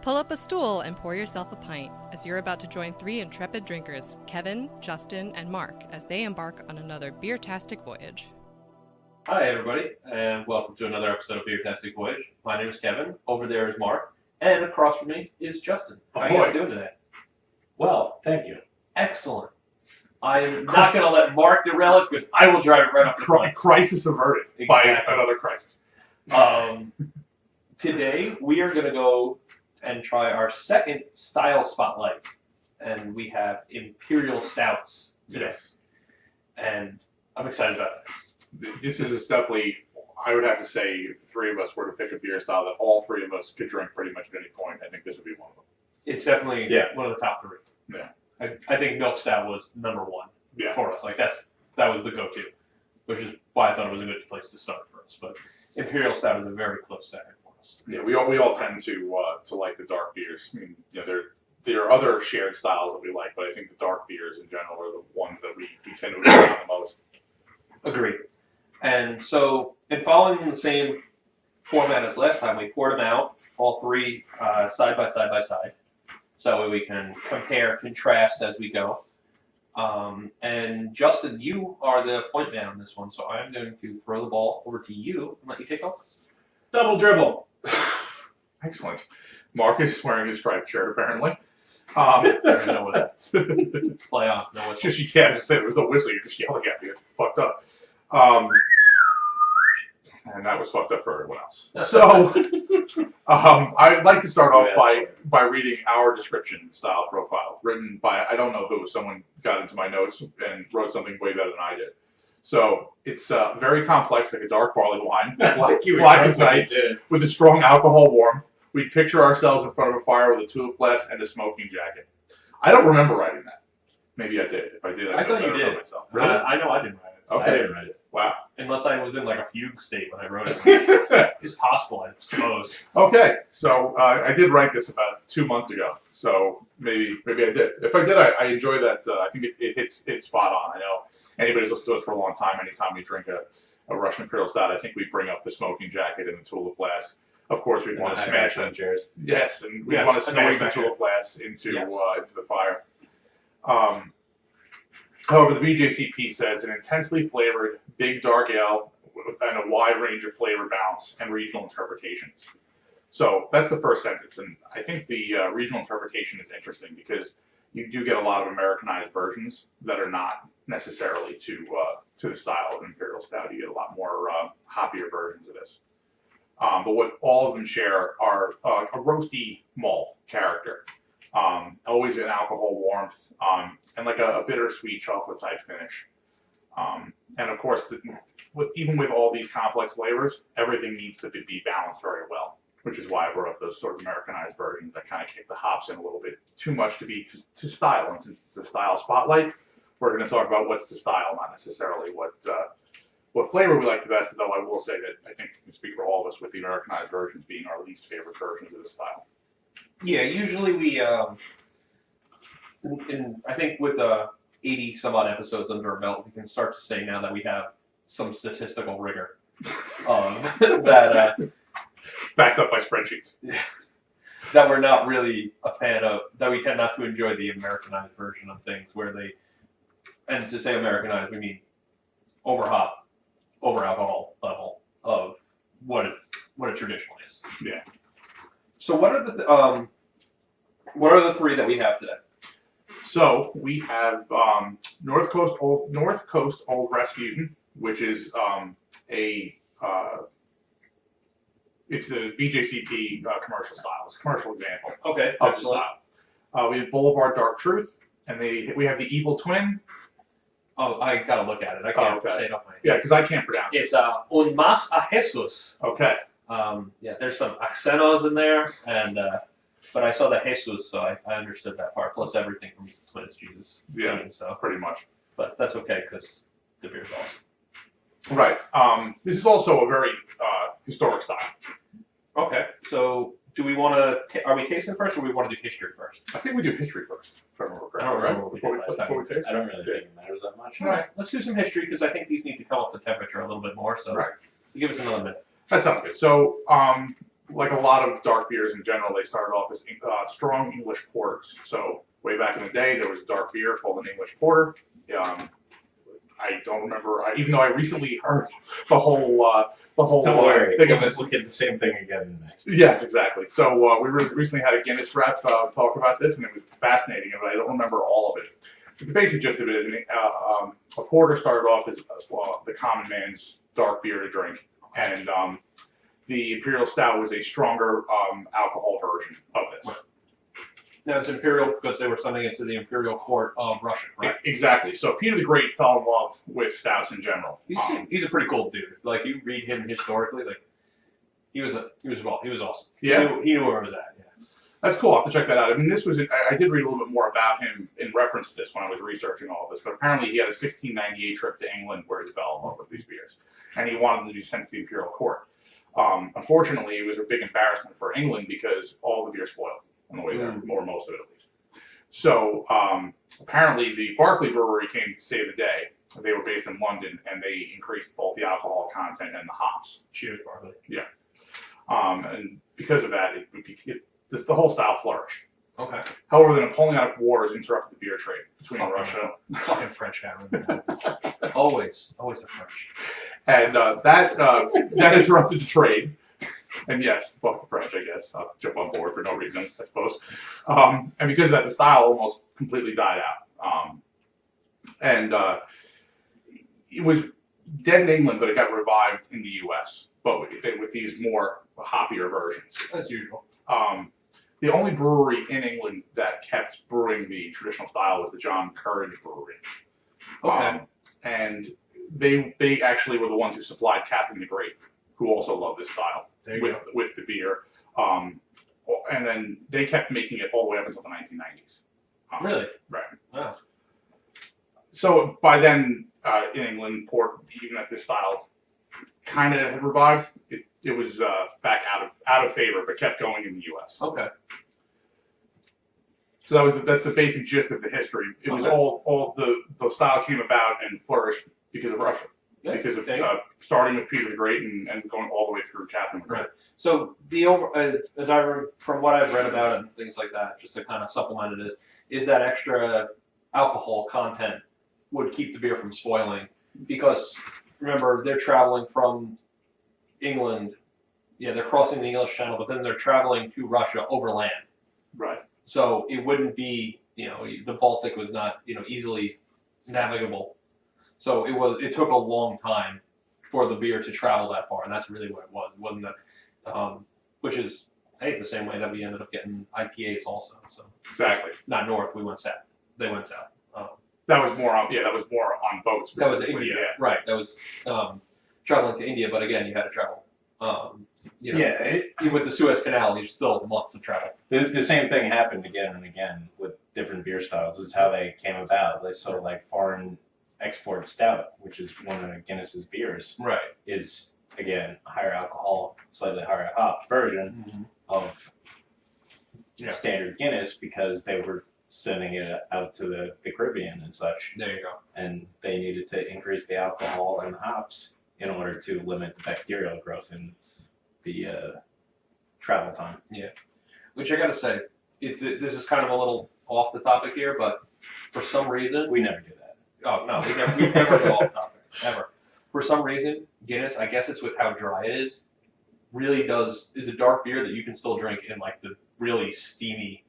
Pull up a stool and pour yourself a pint as you're about to join three intrepid drinkers, Kevin, Justin, and Mark, as they embark on another Beertastic voyage. Hi, everybody, and welcome to another episode of Beertastic Voyage. My name is Kevin. Over there is Mark, and across from me is Justin. How are you guys doing today? Well, thank you. Excellent. I'm not going to let Mark derail it because I will drive it right off the cliff. Crisis averted by another crisis. Today, we are going to go and try our second style spotlight, and we have Imperial Stouts today. Yes. And I'm excited about it. This is definitely, I would have to say, if the three of us were to pick a beer style that all three of us could drink pretty much at any point, I think this would be one of them. It's definitely one of the top three. Yeah. I think Milk Stout was number one for us. Like that was the go-to, which is why I thought it was a good place to start for us. But Imperial Stout is a very close second for us. Yeah, we all tend to like the dark beers. I mean, there are other shared styles that we like, but I think the dark beers in general are the ones that we tend to agree on the most. Agreed. And so, in following the same format as last time, we poured them out, all three side by side by side. So that way we can compare, contrast as we go. And Justin, you are the point man on this one, so I'm going to throw the ball over to you and let you take over. Double dribble. Excellent. Mark is wearing his striped shirt, apparently. There's no play on. No whistle. Just you can't just say there was no whistle. You're just yelling at me. It's fucked up. And that was fucked up for everyone else. So, I'd like to start off by reading our description style profile, written by, I don't know who, someone got into my notes and wrote something way better than I did. So, it's very complex, like a dark barley wine, black as night, with a strong alcohol warmth. We picture ourselves in front of a fire with a tulip glass and a smoking jacket. I don't remember writing that. Maybe I did. If I did, I thought you did. Myself. Really? I know I didn't write it. Okay. I didn't write it. Wow. Unless I was in like a fugue state when I wrote it. It's possible, I suppose. Okay, so I did write this about 2 months ago, so maybe I did. If I did, I enjoy that. I think it's spot on. I know anybody who's listened to us for a long time, anytime we drink a Russian Imperial Stout, I think we bring up the smoking jacket and the tulip glass. Of course, we want to smash them. Yes, and we want to smash the tulip glass into the fire. However, the BJCP says an intensely flavored, big dark ale and a wide range of flavor balance and regional interpretations. So that's the first sentence, and I think the regional interpretation is interesting because you do get a lot of Americanized versions that are not necessarily to the style of Imperial Stout. You get a lot more hoppier versions of this. But what all of them share are a roasty malt character. Always an alcohol warmth, and like a bittersweet chocolate type finish. And of course, even with all these complex flavors, everything needs to be balanced very well, which is why I brought up those sort of Americanized versions that kind of kick the hops in a little bit too much to be to style. And since it's a style spotlight, we're going to talk about what's the style, not necessarily what flavor we like the best, though I will say that I think I can speak for all of us with the Americanized versions being our least favorite versions of the style. Yeah, usually we, I think with 80 some odd episodes under our belt, we can start to say now that we have some statistical rigor that backed up by spreadsheets. That we're not really a fan of, that we tend not to enjoy the Americanized version of things where they, and to say Americanized, we mean over hop, over alcohol level of what it traditionally is. Yeah. So what are the three that we have today? So we have North Coast Old Rasputin, which is it's the BJCP commercial style. It's a commercial example of the style. We have Boulevard Dark Truth, and we have the Evil Twin. Oh, I gotta look at it. I can't say it off my head. Yeah, because I can't pronounce it. It's Un Mas a Jesus. Okay. There's some accentos in there, and but I saw the Jesus, so I understood that part. Plus everything from Evil Twin is Jesus. Yeah, so pretty much. But that's okay because the beer's awesome. Right. This is also a very historic style. Okay. So do we want to? Are we tasting first, or do we want to do history first? I think we do history first. I don't remember what we did last time. I don't really think it matters that much. All right. Let's do some history because I think these need to come up to temperature a little bit more. So give us another minute. That sounds good. So like a lot of dark beers in general, they started off as strong English porters. So way back in the day, there was a dark beer called an English porter. I don't remember, even though I recently heard the whole Don't worry, thing of let's this. look at the same thing again next. Yes, exactly. So we recently had a Guinness rep talk about this, and it was fascinating, but I don't remember all of it. But the basic gist of it is a porter started off as the common man's dark beer to drink, and the Imperial Stout was a stronger alcohol version of this. Now it's Imperial because they were sending it to the Imperial Court of Russia, right? Exactly. So Peter the Great fell in love with stouts in general. He's a pretty cool dude. Like you read him historically, like he was awesome. Yeah. He knew where it was at. Yeah. That's cool. I'll have to check that out. I mean, I did read a little bit more about him in reference to this when I was researching all of this, but apparently he had a 1698 trip to England where he fell in love with these beers, and he wanted them to be sent to the Imperial Court. Unfortunately, it was a big embarrassment for England because all the beer spoiled on the way there, or most of it at least. So apparently the Barclay Brewery came to save the day. They were based in London, and they increased both the alcohol content and the hops. Cheers, Barclay. Yeah. And because of that, the whole style flourished. Okay. However, the Napoleonic Wars interrupted the beer trade between Russia. Fucking French guy. Always the French. And that interrupted the trade. And yes, fuck the French, I guess. I'll jump on board for no reason, I suppose. And because of that, the style almost completely died out. It was dead in England, but it got revived in the U.S., but with these more hoppier versions. As usual. The only brewery in England that kept brewing the traditional style was the John Courage Brewery. Okay. And they actually were the ones who supplied Catherine the Great, who also loved this style with the beer. And then they kept making it all the way up until the 1990s. Really? Right. Wow. So by then, in England, even at this style kind of had revived. It was back out of favor, but kept going in the U.S. Okay. So that's the basic gist of the history. It was all the style came about and flourished because of Russia, because of starting with Peter the Great and going all the way through Catherine the Great. Right. So from what I've read about it and things like that, just to kind of supplement it, is that extra alcohol content would keep the beer from spoiling, because remember they're traveling from England. Yeah, they're crossing the English Channel, but then they're traveling to Russia overland. Right. So it wouldn't be, the Baltic was not, easily navigable. So it took a long time for the beer to travel that far, and that's really what it was. It wasn't that, which is, the same way that we ended up getting IPAs also. So Exactly. not north, we went south. They went south. That was more on boats. That was India, right? That was traveling to India, but again, you had to travel. Even with the Suez Canal, you still months of travel. The same thing happened again and again with different beer styles. This is how they came about. So like foreign export stout, which is one of Guinness's beers, Right. is again a higher alcohol, slightly higher hop version of standard Guinness, because they were sending it out to the Caribbean and such. There you go. And they needed to increase the alcohol and hops in order to limit the bacterial growth in the travel time. Yeah. Which I gotta say, this is kind of a little off the topic here, but for some reason We never do that. Oh no, we never go off topic ever. For some reason, Guinness, I guess it's with how dry it is a dark beer that you can still drink in like the really steamy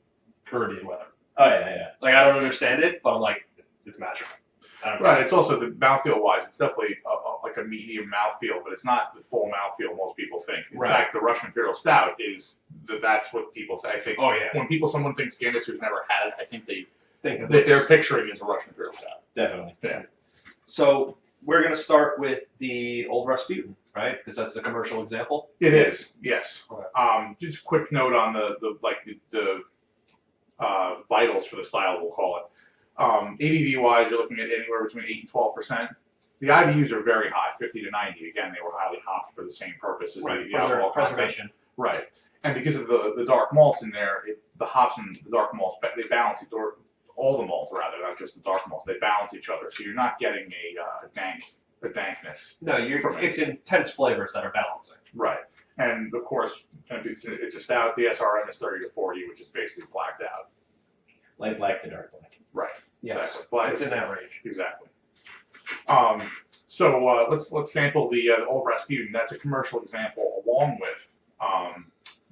Caribbean weather. Oh yeah. Like I don't understand it, but I'm like, it's magical. Right. It's also the mouthfeel wise. It's definitely like a medium mouthfeel, but it's not the full mouthfeel most people think. In fact, the Russian Imperial Stout that's what people say. I think. Oh yeah. When someone thinks Guinness who's never had it, I think they think of that they're picturing is a Russian Imperial Stout. Definitely. Yeah. So we're gonna start with the Old Rasputin, right? Because that's the commercial example. It is. Yes. Okay. Just a quick note on the vitals for the style, we'll call it. ABV wise, you're looking at anywhere between 8 and 12%. The IBUs are very high, 50 to 90. Again, they were highly hopped for the same purpose as the alcohol preservation. Right. And because of the dark malts in there, the hops and the dark malts, they balance each other. All the malts, rather, not just the dark malts. They balance each other, so you're not getting a dankness. No, it's intense flavors that are balancing. Right. And of course, it's a stout. The SRM is 30 to 40, which is basically blacked out. Light black to dark black. Right. Yes. Exactly. Black. It's in that range. Exactly. So let's sample the Old Rasputin. That's a commercial example, along with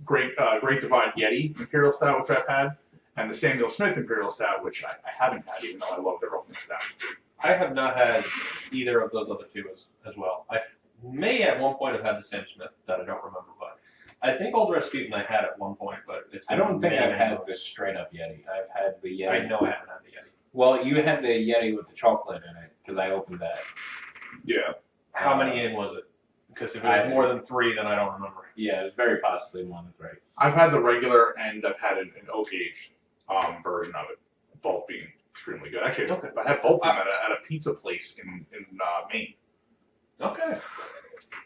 Great Divide Yeti Imperial Stout, which I've had, and the Samuel Smith Imperial Stout, which I haven't had, even though I love their opening stout. I have not had either of those other two as well. I may at one point have had the Sam Smith that I don't remember, but I think Old Rasputin I had at one point, but it's I don't think many, I've many had years. the straight up Yeti. I've had the Yeti. I know I haven't had the Yeti. Well, you had the Yeti with the chocolate in it because I opened that. Yeah. How many in was it? Because if it was more than 3, then I don't remember. Yeah, very possibly more than 3. I've had the regular, and I've had an oak aged version of it, both being extremely good. Actually, Okay. I had both of them at a pizza place in Maine. Okay.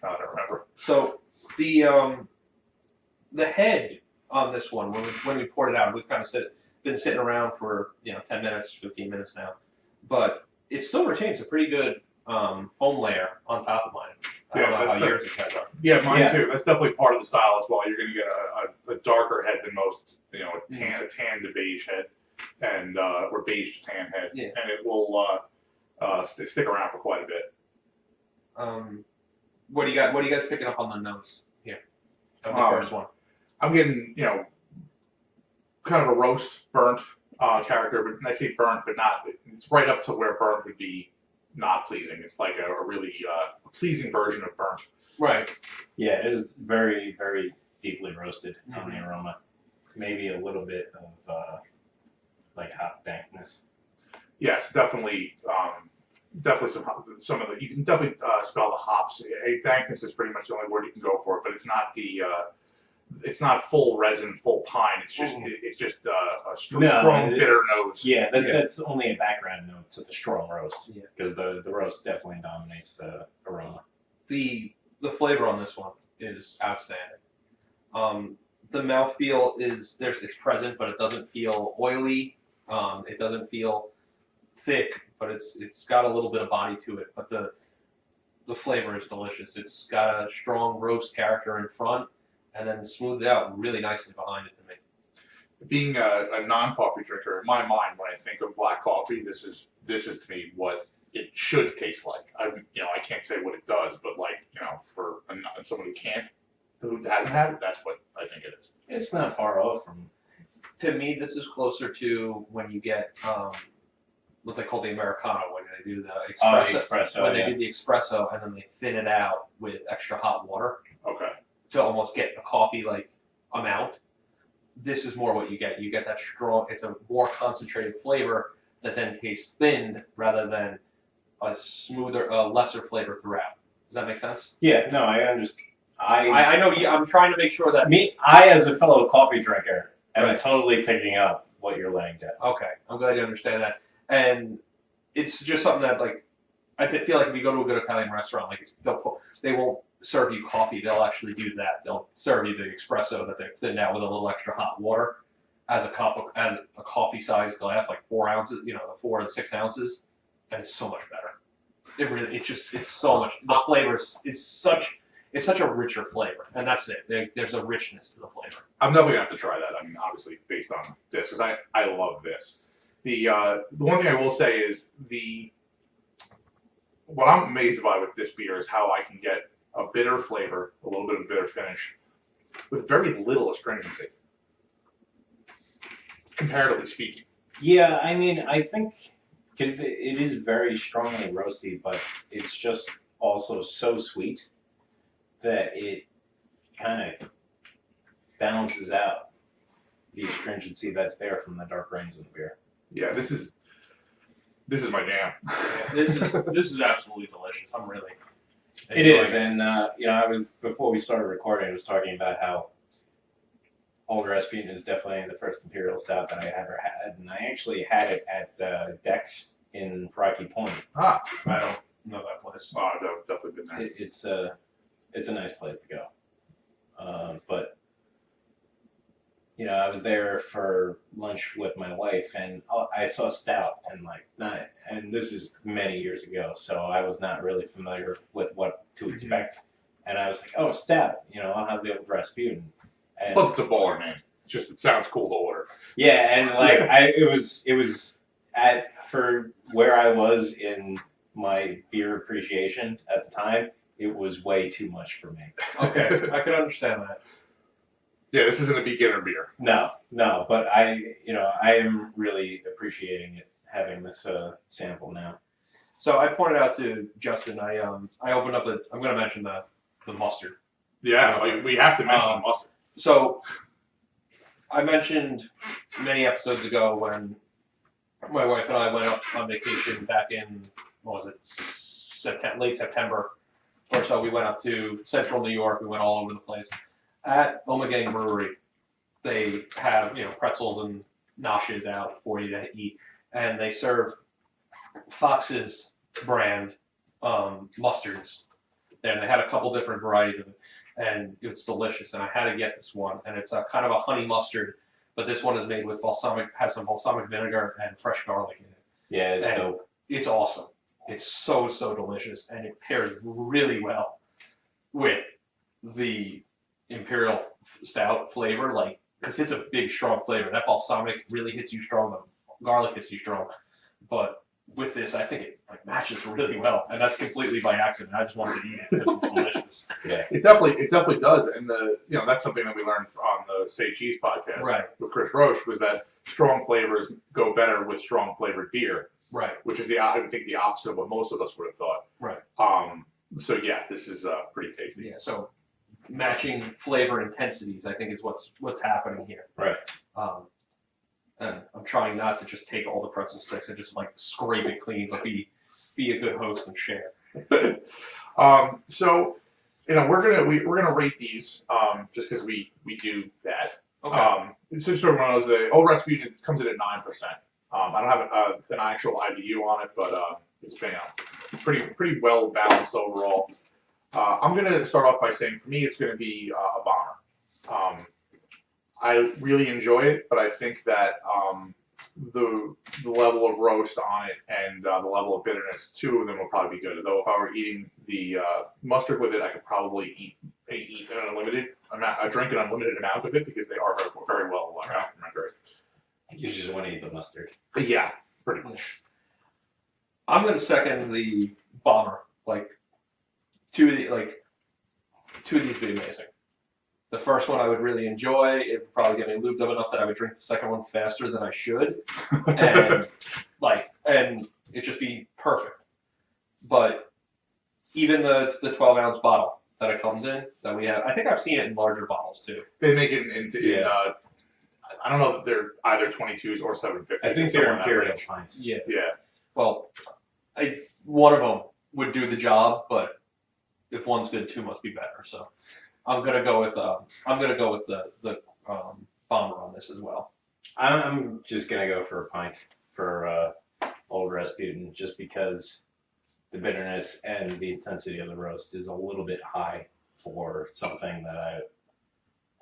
I don't remember. So the head on this one, when we poured it out, we've kind of been sitting around for 10 minutes, 15 minutes now, but it still retains a pretty good foam layer on top of mine. I don't know how yours it has are. Yeah, mine too. That's definitely part of the style as well. You're going to get a darker head than most, a tan to beige head, and or beige to tan head, and it will stick around for quite a bit. What do you guys picking up on the nose here? Of the first one. I'm getting, kind of a roast burnt character, but I say burnt, but not. It's right up to where burnt would be not pleasing. It's like a really pleasing version of burnt. Right. Yeah, it is very, very deeply roasted on the aroma. Maybe a little bit of like hop dankness. Yes, definitely. Definitely some of the. You can definitely smell the hops. Dankness is pretty much the only word you can go for, but it's not the. It's not full resin, full pine. It's just a strong bitter nose. Yeah, that's only a background note to the strong roast because the roast definitely dominates the aroma. The flavor on this one is outstanding. The mouthfeel it's present, but it doesn't feel oily. It doesn't feel thick, but it's got a little bit of body to it. But the flavor is delicious. It's got a strong roast character in front, and then smooths out really nicely behind it to me. Being a non-coffee drinker, in my mind, when I think of black coffee, this is to me what it should taste like. I can't say what it does, but for someone who hasn't had it, that's what I think it is. It's not far off from. To me, this is closer to when you get what they call the Americano, when they do the espresso. The espresso, when they do the espresso and then they thin it out with extra hot water. Okay. To almost get a coffee-like amount. This is more what you get. You get that strong, it's a more concentrated flavor that then tastes thinned rather than a smoother, lesser flavor throughout. Does that make sense? Yeah, no, I understand. I know I'm trying to make sure that... I as a fellow coffee drinker, am totally picking up what you're laying down. Okay, I'm glad you understand that. And it's just something that, I feel like if you go to a good Italian restaurant, they won't serve you coffee. They'll actually do that. They'll serve you the espresso that they've thinned out with a little extra hot water as a coffee-sized glass, like 4 ounces, the 4 and 6 ounces, and it's so much better. It's so much. The flavor is such a richer flavor, and that's it. There's a richness to the flavor. I'm definitely gonna have to try that. I mean, obviously based on this, because I love this. The one thing I will say is what I'm amazed by with this beer is how I can get a bitter flavor, a little bit of bitter finish, with very little astringency, comparatively speaking. Yeah, I mean, I think because it is very strongly roasty, but it's just also so sweet that it kind of balances out the astringency that's there from the dark grains in the beer. Yeah, this is my jam. This is absolutely delicious. I'm really. It is, and I was before we started recording, I was talking about how Old Rasputin is definitely the first Imperial Stout that I ever had, and I actually had it at Dex in Rocky Point. Ah, I don't know that place. Oh, I've definitely been there. It's a nice place to go, but I was there for lunch with my wife, and I saw Stout, and this is many years ago, so I was not really familiar with what to expect. And I was like, oh, stout. I'll have the old Rasputin. And Plus, it's a baller name. It sounds cool to order. yeah, and like it was for where I was in my beer appreciation at the time, it was way too much for me. Okay, I can understand that. Yeah, this isn't a beginner beer. No, but I am really appreciating it, having this sample now. So I pointed out to Justin, I opened up I'm going to mention the mustard. Yeah, we have to mention the mustard. So I mentioned many episodes ago when my wife and I went up on vacation back in, what was it, late September or so. We went up to central New York. We went all over the place. At Omegang Brewery, they have, pretzels and noshes out for you to eat. And they serve Fox's brand mustards there. And they had a couple different varieties of it. And it's delicious. And I had to get this one. And it's a kind of a honey mustard. But this one is made with has some balsamic vinegar and fresh garlic in it. Yeah, it's dope. It's awesome. It's so delicious, and it pairs really well with the Imperial Stout flavor, because it's a big, strong flavor. That balsamic really hits you strong, the garlic hits you strong. But with this, I think it matches really well, and that's completely by accident. I just wanted to eat it because it's delicious. Yeah, it definitely does, and that's something that we learned on the Say Cheese podcast with Chris Roche, was that strong flavors go better with strong flavored beer. Right. Which is I think the opposite of what most of us would have thought. Right. So yeah, this is pretty tasty. Yeah. So matching flavor intensities, I think, is what's happening here. Right. And I'm trying not to just take all the pretzel sticks and just scrape it clean, but be a good host and share. So we're gonna rate these just because we do that. Okay. So just so everyone knows, the old recipe comes in at 9%. I don't have an actual IBU on it, but it's been pretty well balanced overall. I'm going to start off by saying, for me, it's going to be a bomber. I really enjoy it, but I think that the level of roast on it and the level of bitterness, two of them will probably be good. Though if I were eating the mustard with it, I could probably eat an unlimited amount, drink an unlimited amount of it, because they are very well complementary. You just want to eat the mustard. Yeah, pretty much. I'm going to second the bomber. Two of these be amazing. The first one I would really enjoy. It would probably get me lubed up enough that I would drink the second one faster than I should, and it'd just be perfect. But even the 12-ounce bottle that it comes in, that we have, I think I've seen it in larger bottles too. They make it into I don't know if they're either 22s or 750s. I think they're Imperial pints. Yeah. Yeah. Well, one of them would do the job, but if one's good, two must be better. So I'm gonna go with the bomber on this as well. I'm just gonna go for a pint for old Rasputin, just because the bitterness and the intensity of the roast is a little bit high for something that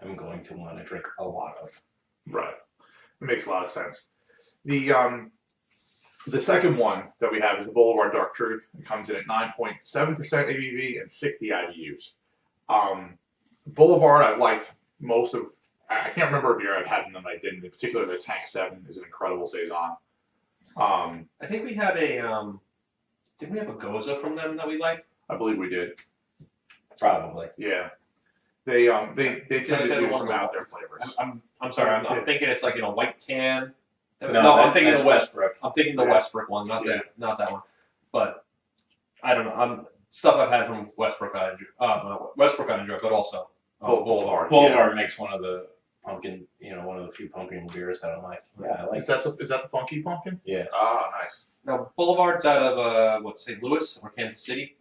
I'm going to want to drink a lot of. Right. It makes a lot of sense. The second one that we have is the Boulevard Dark Truth. It comes in at 9.7% ABV and 60 IBUs. Boulevard, I've liked most of. I can't remember a beer I've had in them I didn't. In particular, the Tank 7 is an incredible saison. I think we had didn't we have a Goza from them that we liked? I believe we did. Probably. Yeah. They tend to do some out there flavors. I'm sorry. I'm thinking it's like in a white can. No, I'm thinking the Westbrook. I'm thinking the Westbrook one, not that one. But I don't know. Stuff I've had from Westbrook I enjoy, but also Boulevard. Boulevard makes one of the pumpkin, one of the few pumpkin beers that I like. Yeah, I like. Is that the funky pumpkin? Yeah. Ah, nice. Now Boulevard's out of St. Louis or Kansas City.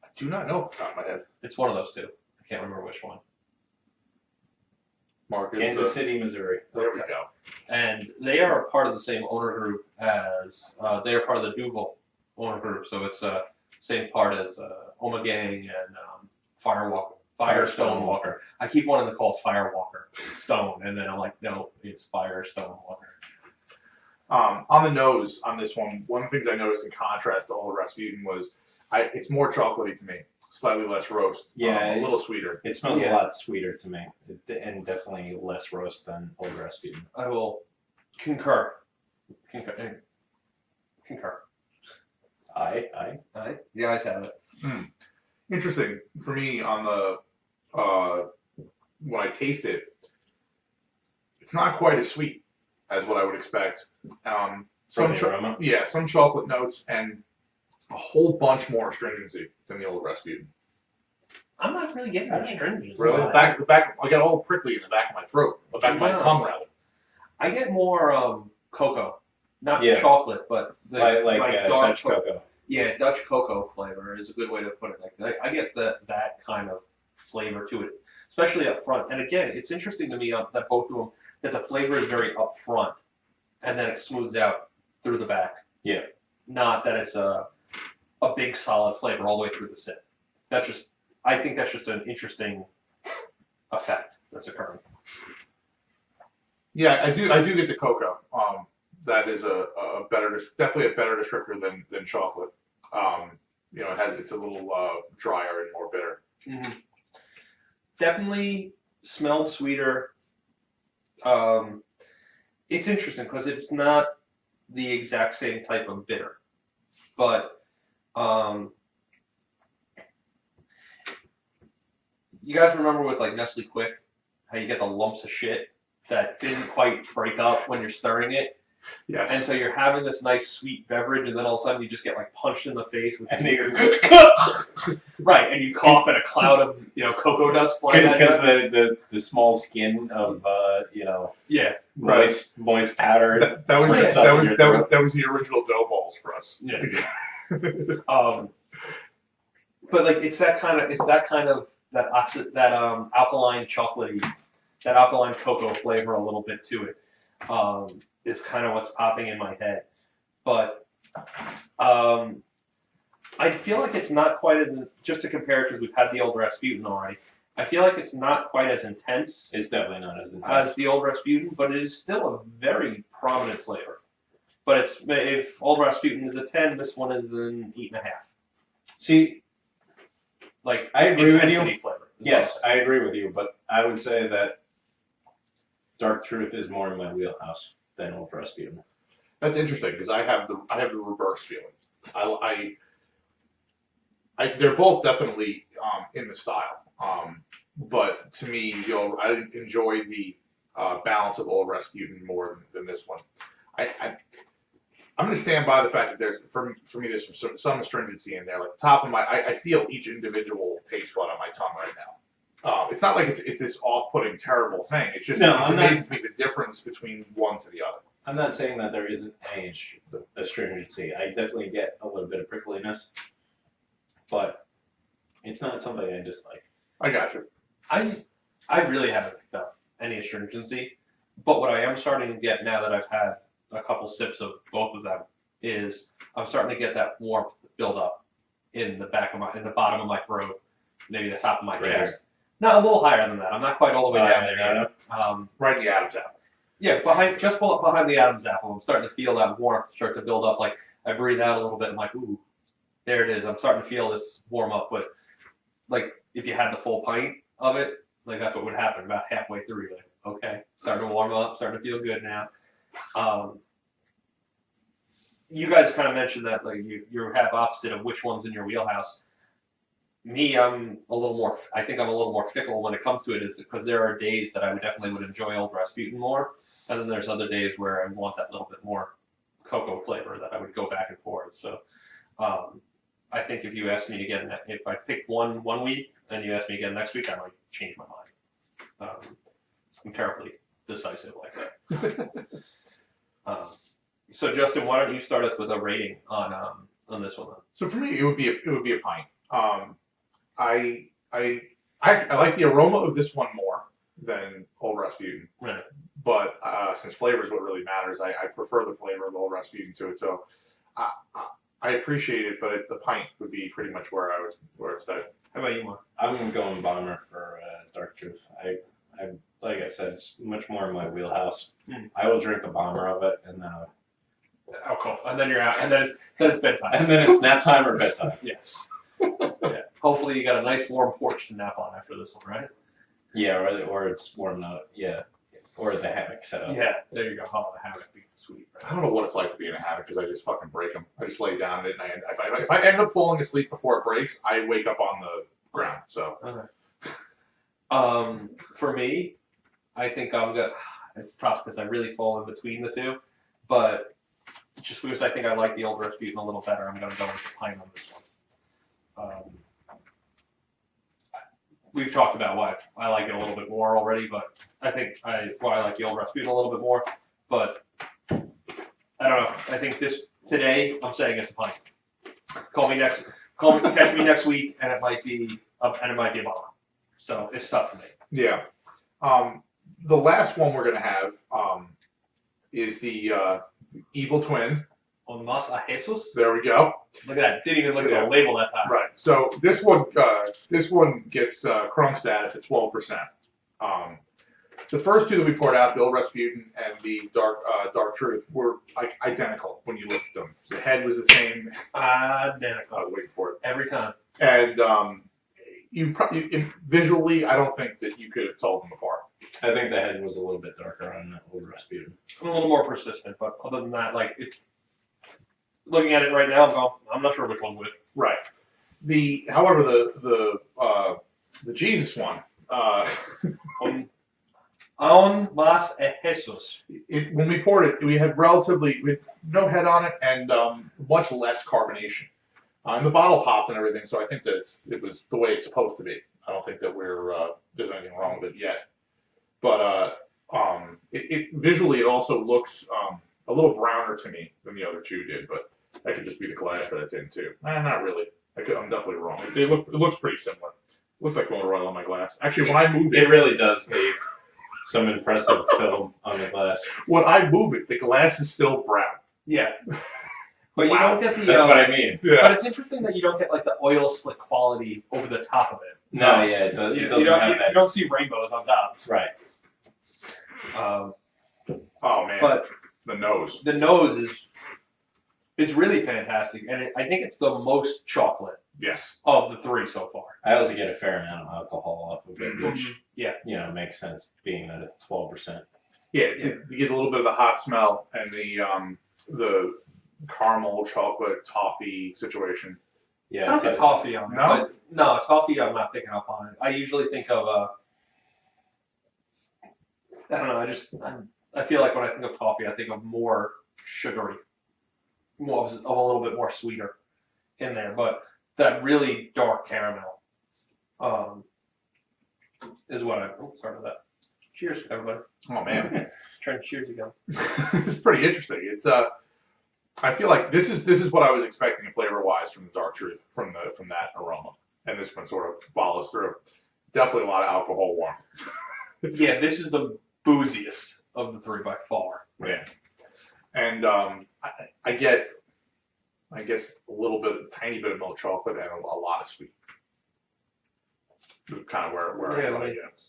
I do not know off the top of my head. It's one of those two. I can't remember which one. Kansas City, Missouri. There we go. And they are a part of the same owner group as they are part of the Duvel owner group. So it's same part as Omegang and Firestone Walker. I keep wanting to call it Firewalker Stone, and then I'm like, no, it's Firestone Walker. On the nose on this one of the things I noticed in contrast to Old Rasputin was it's more chocolatey to me. slightly less roast. Yeah, a little sweeter. It smells Yeah. a lot sweeter to me, and definitely less roast than Old Rasputin. I will concur. I. Aye. The eyes have it. Interesting for me on the when I taste it, it's not quite as sweet as what I would expect. From the aroma? Yeah, some chocolate notes and a whole bunch more astringency than the Old Rasputin. I'm not really getting that astringent. Really, the back, I get all prickly in the back of my throat, the back of my tongue rather. I get more cocoa, not Yeah. chocolate, but like dark Dutch cocoa. Yeah, Dutch cocoa flavor is a good way to put it. Like I get that kind of flavor to it, especially up front. And again, it's interesting to me that both of them, that the flavor is very up front, and then it smooths out through the back. Yeah. Not that it's a big solid flavor all the way through the sip. I think that's just an interesting effect that's occurring. Yeah, I do get the cocoa. That is definitely a better descriptor than chocolate. It's a little drier and more bitter. Mm-hmm. Definitely smelled sweeter. It's interesting because it's not the exact same type of bitter, but you guys remember with like Nestle Quick, how you get the lumps of shit that didn't quite break up when you're stirring it? Yes. And so you're having this nice sweet beverage, and then all of a sudden you just get like punched in the face with right, and you cough, and a cloud of cocoa dust flying at you. Because the small skin of Yeah, moist powder. That was Right. that was the original dough balls for us. Yeah. But like it's that kind of alkaline chocolatey, that alkaline cocoa flavor a little bit to it. Is kind of what's popping in my head, but I feel like it's not quite as, just to compare it because we've had the Old Rasputin already. I feel like it's not quite as intense. It's definitely not as intense as the Old Rasputin, but it is still a very prominent flavor. But if Old Rasputin is a 10, this one is an 8.5. See, like I agree with you. Flavor. Yes, I agree with you, but I would say that Dark Truth is more in my wheelhouse than Old Rasputin. That's interesting because I have the reverse feeling. They're both definitely in the style, but to me, I enjoy the balance of Old Rasputin more than this one. I'm going to stand by the fact that there's for me there's some astringency in there. Like the top of I feel each individual taste bud on my tongue right now. It's not like it's this off-putting terrible thing. It's just it's amazing to me the difference between one to the other. I'm not saying that there isn't any astringency. I definitely get a little bit of prickliness, but it's not something I dislike. I got you. I really haven't picked up any astringency, but what I am starting to get now that I've had a couple sips of both of them is I'm starting to get that warmth build up in the bottom of my throat, maybe the top of my chest. No, a little higher than that. I'm not quite all the way down there yet. Right in the Adam's apple. Yeah, behind the Adam's apple, I'm starting to feel that warmth start to build up. Like I breathe out a little bit, I'm like, ooh, there it is. I'm starting to feel this warm up. But like if you had the full pint of it, like that's what would happen about halfway through. You're like, okay, starting to warm up, starting to feel good now. You guys kind of mentioned that like you have opposite of which one's in your wheelhouse. Me, I think I'm a little more fickle when it comes to it, is because there are days that I definitely would enjoy Old Rasputin more, and then there's other days where I want that little bit more cocoa flavor that I would go back and forth. So I think if you ask me again, if I pick one week and you ask me again next week, I might change my mind. I'm terribly decisive like that. So Justin, why don't you start us with a rating on this one then? So for me, it would be a pint. I like the aroma of this one more than Old Rasputin. Right. But since flavor is what really matters, I prefer the flavor of Old Rasputin to it. So I appreciate it, but the pint would be pretty much where it's at. How about you, Mark? I'm going bomber for Dark Truth. I like I said, it's much more in my wheelhouse. I will drink a bomber of it, and then alcohol, and then you're out, and then it's bedtime, and then it's nap time or bedtime. Yes. Yeah. hopefully you got a nice warm porch to nap on after this one, right? Yeah, or it's warm out. Yeah, or the hammock set up. Yeah, there you go. Oh, the hammock be sweet. I don't know what it's like to be in a hammock because I just fucking break them. I just lay down in it, and if I end up falling asleep before it breaks, I wake up on the ground. So. Okay. For me, I think I'm gonna. It's tough because I really fall in between the two, but just because I think I like the Old Rasputin a little better, I'm gonna go with the pint on this one. We've talked about why I like it a little bit more already, but I think why I like the Old Rasputin a little bit more. But I don't know. I think today I'm saying it's a pint. Catch me next week, and it might be a bomb. So it's tough for me. Yeah. The last one we're gonna have is the Evil Twin. On Mas a Jesus. There we go. Look at that. Didn't even look at the label that time. Right. So this one gets Chrome status at 12%. The first two that we poured out, the Old Rasputin and the Dark Truth, were like identical when you looked at them. The head was the same. Identical. I was waiting for it. Every time. And visually, I don't think that you could have told them apart. I think the head was a little bit darker on the Old Rasputin. A little more persistent, but other than that, like it's looking at it right now, I'm not sure which one would. Right. However, the Jesus one. On Mas a Jesus. When we poured it, we had no head on it and much less carbonation. And the bottle popped and everything, so I think that it was the way it's supposed to be. I don't think that there's anything wrong with it yet. But visually, it also looks a little browner to me than the other two did. But that could just be the glass that it's in too. Not really. I'm definitely wrong. It looks pretty similar. Looks like motor oil on my glass. Actually, when I move it really does leave some impressive film on the glass. When I move it, the glass is still brown. Yeah. But you don't get the. That's what I mean. Yeah. But it's interesting that you don't get like the oil slick quality over the top of it. No, yeah, it doesn't have that. You don't see rainbows on top. Right. Oh man. But the nose. The nose is really fantastic, and I think it's the most chocolate. Yes. Of the three so far. I also get a fair amount of alcohol off of it, which yeah, makes sense being that it's 12%. Yeah, you get a little bit of the hot smell and the caramel, chocolate, toffee situation. Yeah. I don't get toffee on it. No? No, toffee I'm not picking up on it. I usually think of I don't know. I feel like when I think of toffee, I think of more sugary, more of a little bit more sweeter in there. But that really dark caramel is what sorry about that. Cheers, everybody. Oh man. Trying to cheers again. It's pretty interesting. It's I feel like this is what I was expecting flavor wise from the Dark Truth, from that aroma. And this one sort of follows through. Definitely a lot of alcohol warmth. Yeah, this is the booziest of the three by far. Yeah. And I get, I guess, a tiny bit of milk chocolate and a lot of sweet. Kind of where I get.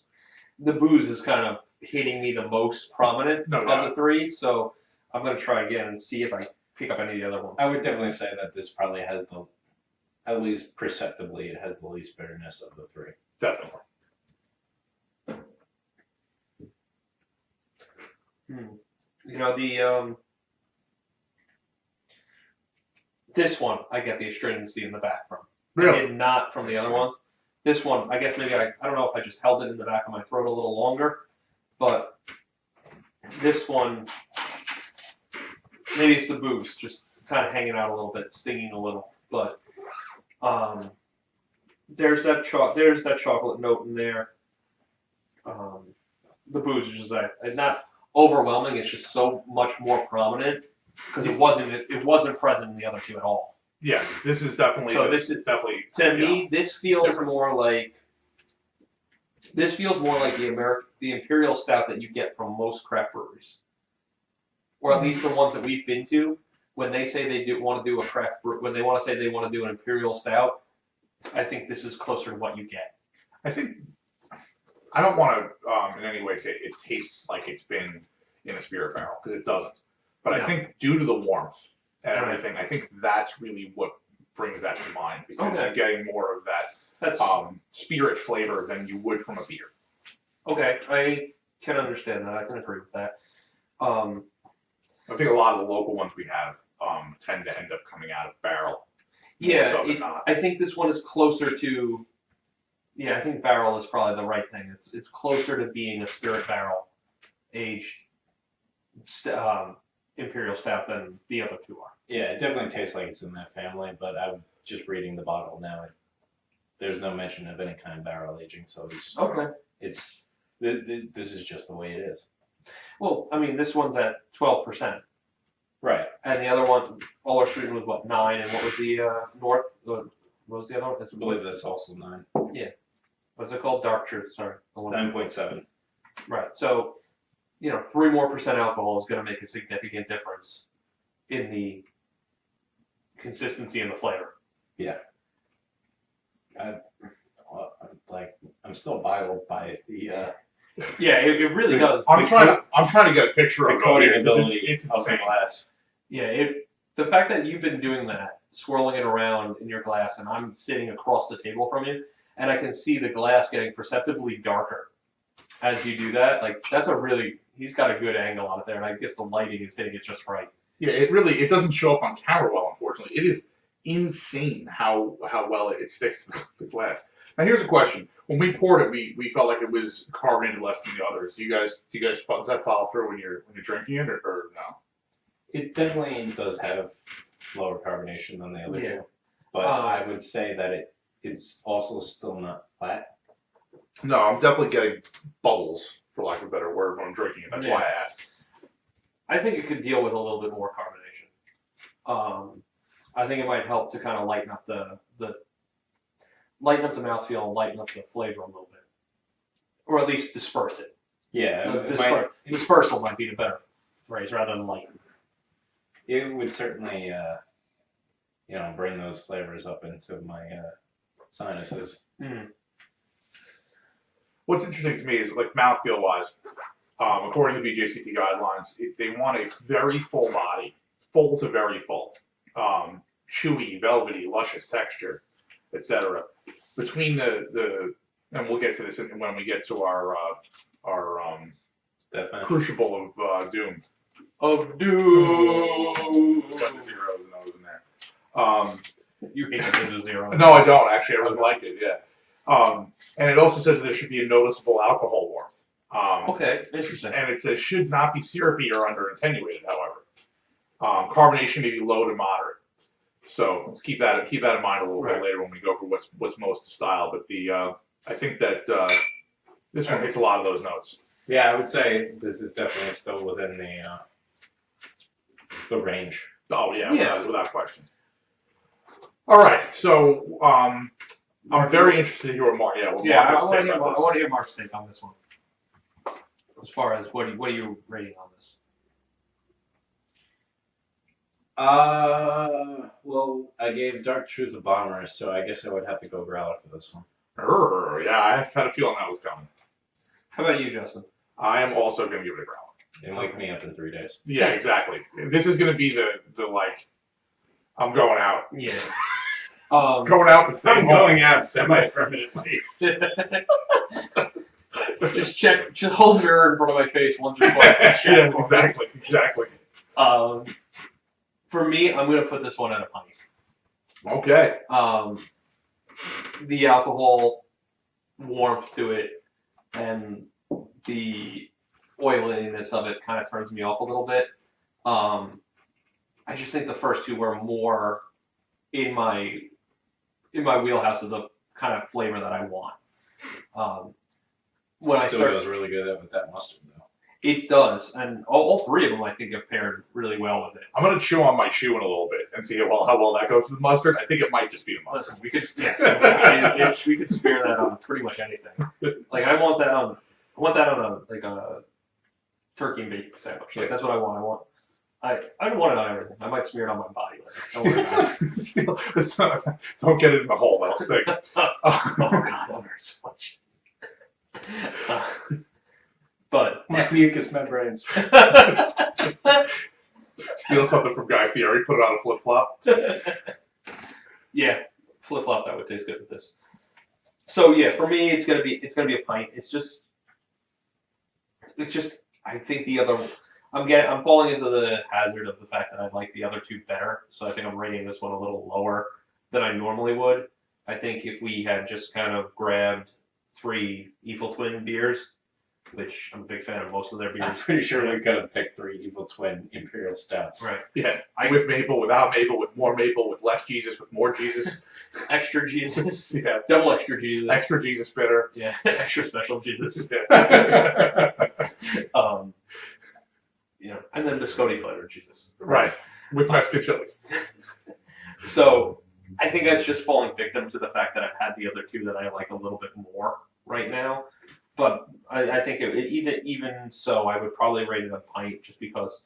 The booze is kind of hitting me the most prominent No of doubt. the three, so I'm going to try again and see if I pick up any of the other ones. I would definitely say that this probably has at least perceptibly, it has the least bitterness of the three. Definitely. You know, this one, I get the astringency in the back from. Really? I did not from the other ones. This one, I guess maybe I don't know if I just held it in the back of my throat a little longer, but this one, maybe it's the booze, just kind of hanging out a little bit, stinging a little, but there's that chocolate note in there. The booze is just it's not overwhelming. It's just so much more prominent because it wasn't present in the other two at all. Yes, this is definitely. So this is definitely to me. This feels different. more like the Imperial Stout that you get from most craft breweries, or at least the ones that we've been to. When they say they want to do a craft brew, when they want to say they want to do an Imperial Stout, I think this is closer to what you get. I think I don't want to in any way say it tastes like it's been in a spirit barrel because it doesn't. But I think due to the warmth and everything, I think that's really what brings that to mind because you're getting more of that That's spirit flavor than you would from a beer. okay. I can understand that. I can agree with that. I think a lot of the local ones we have tend to end up coming out of barrel. Yeah, so than not. I think this one is closer to. Yeah, I think barrel is probably the right thing. It's closer to being a spirit barrel aged Imperial Stout than the other two are. Yeah, it definitely tastes like it's in that family, but I'm just reading the bottle now. There's no mention of any kind of barrel aging, so Okay. this is just the way it is. Well, I mean, this one's at 12%, Right. and the other one, All Our Street was what 9, and what was the North? What was the other one? I believe that's also 9. What's it called? Dark Truth. Sorry, the one. 9.7. Right. So, 3% more alcohol is going to make a significant difference in the consistency and the flavor. Yeah. I'm still boggled by the Yeah, it really does. I'm trying to get a picture of coating it. ability It's of the insane. glass. Yeah, the fact that you've been doing that, swirling it around in your glass, and I'm sitting across the table from you, and I can see the glass getting perceptibly darker as you do that. Like, he's got a good angle on it there, and I guess the lighting is hitting it just right. Yeah, it doesn't show up on camera well, unfortunately. It is insane how well it sticks to the glass. Now here's a question: when we poured it, we felt like it was carbonated less than the others. Does that follow through when you're drinking it, or no? It definitely does have lower carbonation than the other Yeah. two, but I would say that it's also still not flat. No, I'm definitely getting bubbles, for lack of a better word, when I'm drinking it. That's why I asked. I think it could deal with a little bit more carbonation. I think it might help to kind of lighten up the mouthfeel and lighten up the flavor a little bit, or at least disperse it. Yeah, Dispersal might be the better phrase rather than lighten. it would certainly bring those flavors up into my sinuses. What's interesting to me is, like, mouthfeel wise, according to BJCP guidelines, they want a very full body, full to very full, chewy, velvety, luscious texture, etc. Between the and we'll get to this when we get to our crucible of doom. Of doom. Bunch of zeros and O's in there. You hate the zero. No, I don't actually. I really like it. Yeah. And it also says that there should be a noticeable alcohol warmth. Okay, interesting. And it says should not be syrupy or under attenuated. However, carbonation may be low to moderate. So let's keep that in mind a little bit later when we go for what's most style. But I think that this one hits a lot of those notes. Yeah, I would say this is definitely still within the range. Oh yeah. Without question. All right, so I'm very interested to hear what Mark. Yeah, what Yeah, Mark I has to say about this. want to hear Mark's take on this one. As far as what are you rating on this? Well, I gave Dark Truth a bomber, so I guess I would have to go growler for this one. Yeah, I had a feeling that was coming. How about you, Justin? I am also going to give it a growler. And wake me up in 3 days. Yeah, exactly. This is going to be the like, I'm going out. Yeah. Going out and staying home. going out semi-permanently. Just hold the mirror in front of my face once or twice. And check Yeah, for me. exactly. For me, I'm going to put this one at a pint. Okay. The alcohol warmth to it and the oiliness of it kind of turns me off a little bit. I just think the first two were more in my wheelhouse of the kind of flavor that I want. Still goes really good with that mustard, though. It does, and all three of them I think have paired really well with it. I'm going to chew on my shoe in a little bit and see how well that goes with the mustard. I think it might just be the mustard. Listen, we could smear that on pretty much anything. Like I want that on a turkey and bacon sandwich. Like that's what I want. I don't want it on everything. I might smear it on my body. Don't worry about it. Don't get it in the hole. That'll stick. Oh God, that hurts so much. But My mucous membranes. Steal something from Guy Fieri, put it on a flip flop. Yeah, flip flop that would taste good with this. So yeah, for me, it's gonna be a pint. It's just I think the other. I'm falling into the hazard of the fact that I like the other two better. So I think I'm rating this one a little lower than I normally would. I think if we had just kind of grabbed 3 Evil Twin beers, which I'm a big fan of most of their beers. I'm pretty sure we could have picked 3 Evil Twin Imperial Stouts. Right. Yeah, with maple, without maple, with more maple, with less Jesus, with more Jesus. Extra Jesus. Yeah. Double extra Jesus. Extra Jesus bitter. Yeah. Extra special Jesus. Yeah. And then biscotti flavored Jesus. Right. With Mexican chilies. So I think that's just falling victim to the fact that I've had the other two that I like a little bit more right now. But I think even so, I would probably rate it a pint just because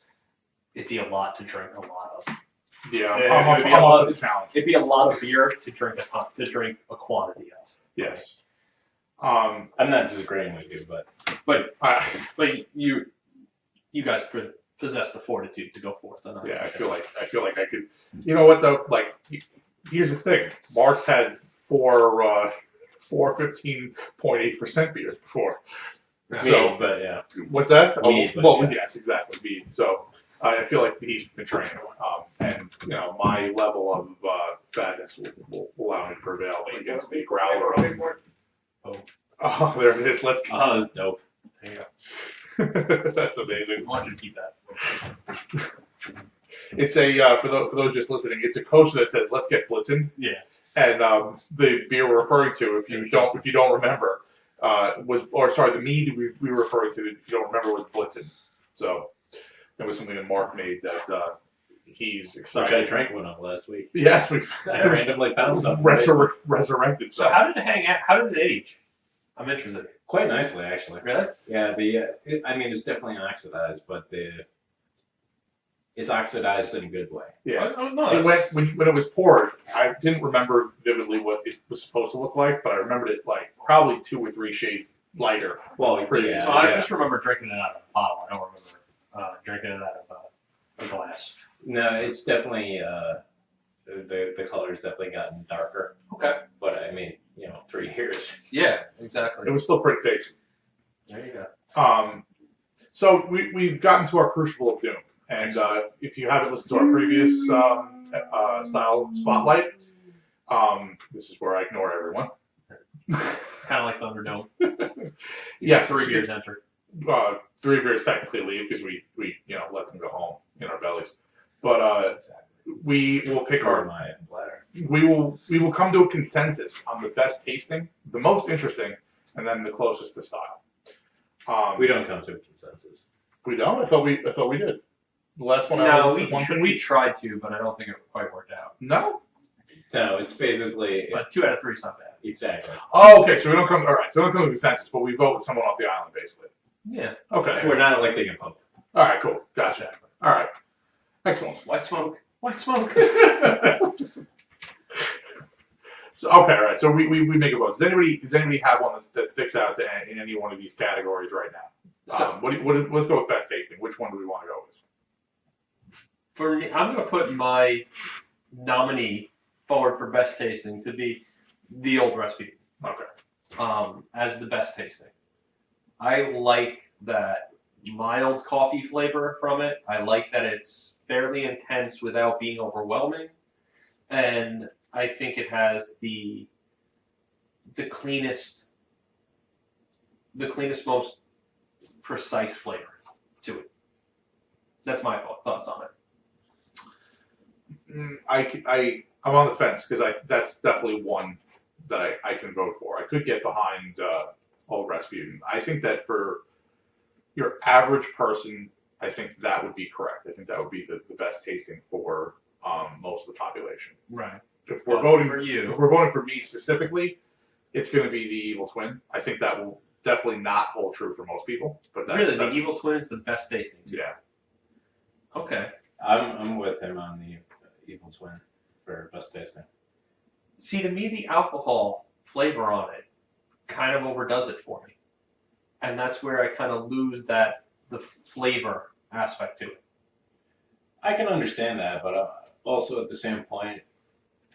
it'd be a lot to drink a lot of. Yeah, It'd be I'm up to the challenge. It'd be a lot of beer to drink a quantity of. Yes. I'm not disagreeing with you, But you guys possess the fortitude to go forth. Yeah, I feel like I could. You know what though? Like, here's the thing. Mark's had 4 15.8% beers before. mead, but yeah. What's that? Mead, Yes, exactly, mead. So I feel like he's been training, and my level of fatness will allow me to prevail against the growler. Oh, there it is. Let's. Oh, that's dope. There you go. That's amazing. I want you to keep that. It's a for those just listening. It's a coaster that says "Let's get blitzing." Yeah. And the beer we're referring to, if you don't remember, the mead we were referring to, if you don't remember, was Blitzen. So it was something that Mark made that he's excited. Which I drank one of last week. Yes, I randomly found something. Resurrected. So how did it hang out? How did it age? I'm interested. Quite nicely, actually. Really? Yeah. It's definitely oxidized, but it's oxidized in a good way. Yeah. Oh, no, It went when it was poured. I didn't remember vividly what it was supposed to look like, but I remembered it like probably 2 or 3 shades lighter. Well, Pretty. yeah. So I just remember drinking it out of a bottle. I don't remember drinking it out of a glass. No, it's definitely the color's definitely gotten darker. Okay. But 3 years. Yeah, exactly. It was still pretty tasty. There you go. So we've gotten to our Crucible of Doom. And if you haven't listened to our previous style spotlight, this is where I ignore everyone. Kind of like Thunderdome. Yes, 3 beers enter. 3 beers technically leave because we let them go home in our bellies. But we will pick Through my bladder. we will come to a consensus on the best tasting, the most interesting, and then the closest to style. We don't come to a consensus. We don't. I thought we did. The last one. We tried to, but I don't think it quite worked out. No. No, it's basically But 2 out of 3 is not bad. exactly. Oh, okay. So we don't come. All right. So we don't come to a consensus, but we vote with someone off the island, basically. Yeah. Okay. We're not electing a pope. All right. Cool. Gotcha. All right. Excellent. White smoke. White smoke. So okay. All right. So we make a vote. Does anybody have one that sticks out in any one of these categories right now? So- Let's go with best tasting. Which one do we want to go with? For me, I'm going to put my nominee forward for best tasting to be the Old Recipe. Okay. As the best tasting. I like that mild coffee flavor from it. I like that it's fairly intense without being overwhelming. And I think it has the cleanest, most precise flavor to it. That's my thoughts on it. I'm on the fence because that's definitely one that I can vote for. I could get behind Old Rasputin. I think that for your average person, I think that would be correct. I think that would be the best tasting for most of the population. Right. If we're voting for you, if we're voting for me specifically, it's going to be the Evil Twin. I think that will definitely not hold true for most people. But the Evil Twin is the best tasting. Yeah. Okay. I'm with him on the Evil Twin for best tasting. See, to me, the alcohol flavor on it kind of overdoes it for me. And that's where I kind of lose the flavor aspect to it. I can understand that, but also at the same point,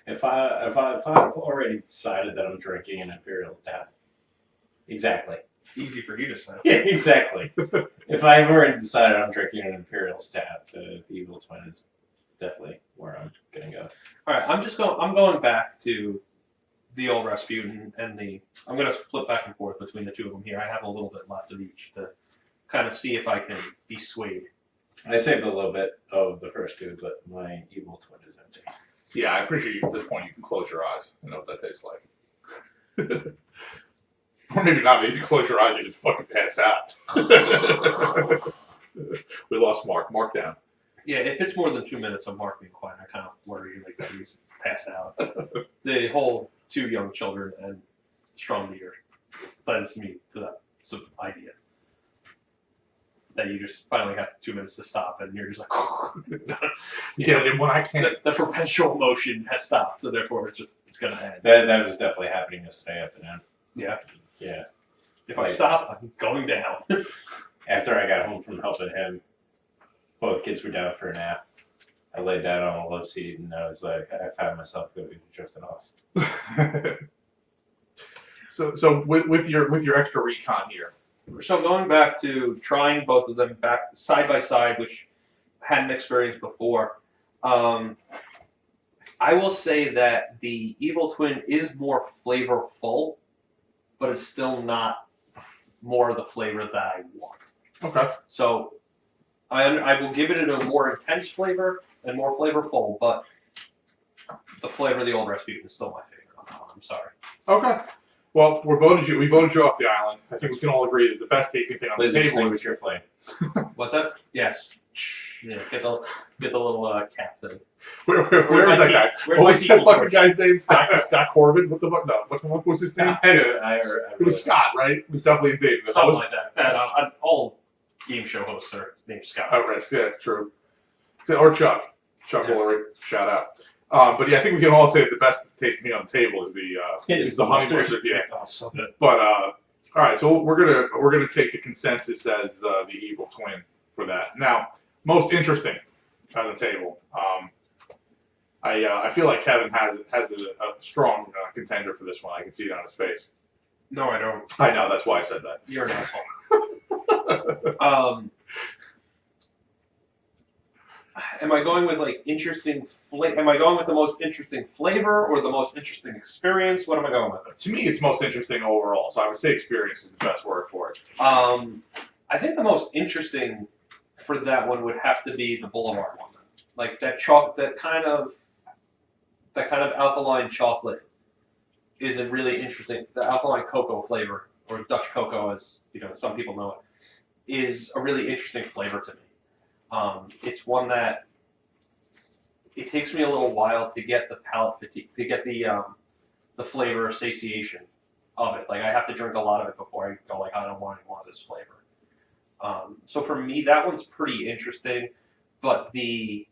If I've already decided that I'm drinking an Imperial Stout, exactly. Easy for you to say. Yeah, exactly. If I've already decided I'm drinking an Imperial Stout, the Evil Twin is definitely where I'm gonna go. All right, I'm going back to the old Rasputin and the. I'm gonna flip back and forth between the two of them here. I have a little bit left of each to kind of see if I can be swayed. I saved a little bit of the first two, but my Evil Twin is empty. Yeah, I appreciate at this point you can close your eyes and know what that tastes like. Or maybe not. Maybe you close your eyes and just fucking pass out. We lost Mark. Mark down. Yeah, if it's more than 2 minutes of Mark being quiet, I kind of worry like that he's passed out. The whole 2 young children and strong beer lends me to that idea that you just finally have 2 minutes to stop and you're just like, Yeah, and when I can't. the perpetual motion has stopped, so therefore it's gonna end. That was definitely happening yesterday afternoon. Yeah. Yeah. If I stop, I'm going down. After I got home from helping him, both kids were down for a nap. I laid down on a love seat and I was like, I found myself going drifting off. So with your extra recon here. So going back to trying both of them back side by side, which I hadn't experienced before, I will say that the Evil Twin is more flavorful, but it's still not more of the flavor that I want. Okay. So I will give it a more intense flavor and more flavorful, but the flavor of the old Rasputin is still my favorite. I'm sorry. Okay. Well, we voted you off the island. I think we can all agree that the best tasting thing on the Please table extinguish is your flame. What's that? Yes. Yeah, get the little cat thing. Where Where's is my that guy? where's What my was that people fucking torch? guy's name? Scott Corbin? What the fuck? No. What the fuck was his name? It was Scott, right? It was definitely his name. Something like that. And all game show hosts are named Scott. Oh, right. Yeah, true. Or Chuck. Chuck Woolery. Shout out. But yeah, I think we can all say that the best tasting thing on the table is the honey mustard. Yeah. Oh, so good. But all right, so we're gonna take the consensus as the Evil Twin for that. Now, most interesting on the table. I feel like Kevin has a strong contender for this one. I can see it on his face. No, I don't. I know, that's why I said that. You're an asshole. Am I going with like interesting Am I going with the most interesting flavor or the most interesting experience? What am I going with? To me, it's most interesting overall. So I would say experience is the best word for it. I think the most interesting for that one would have to be the Boulevard one. Like that kind of alkaline chocolate is a really interesting. The alkaline cocoa flavor, or Dutch cocoa, as some people know it, is a really interesting flavor to me. It's one that it takes me a little while to get the palate fatigue, to get the flavor satiation of it. Like I have to drink a lot of it before I go like I don't want any more of this flavor. So for me, that one's pretty interesting, but the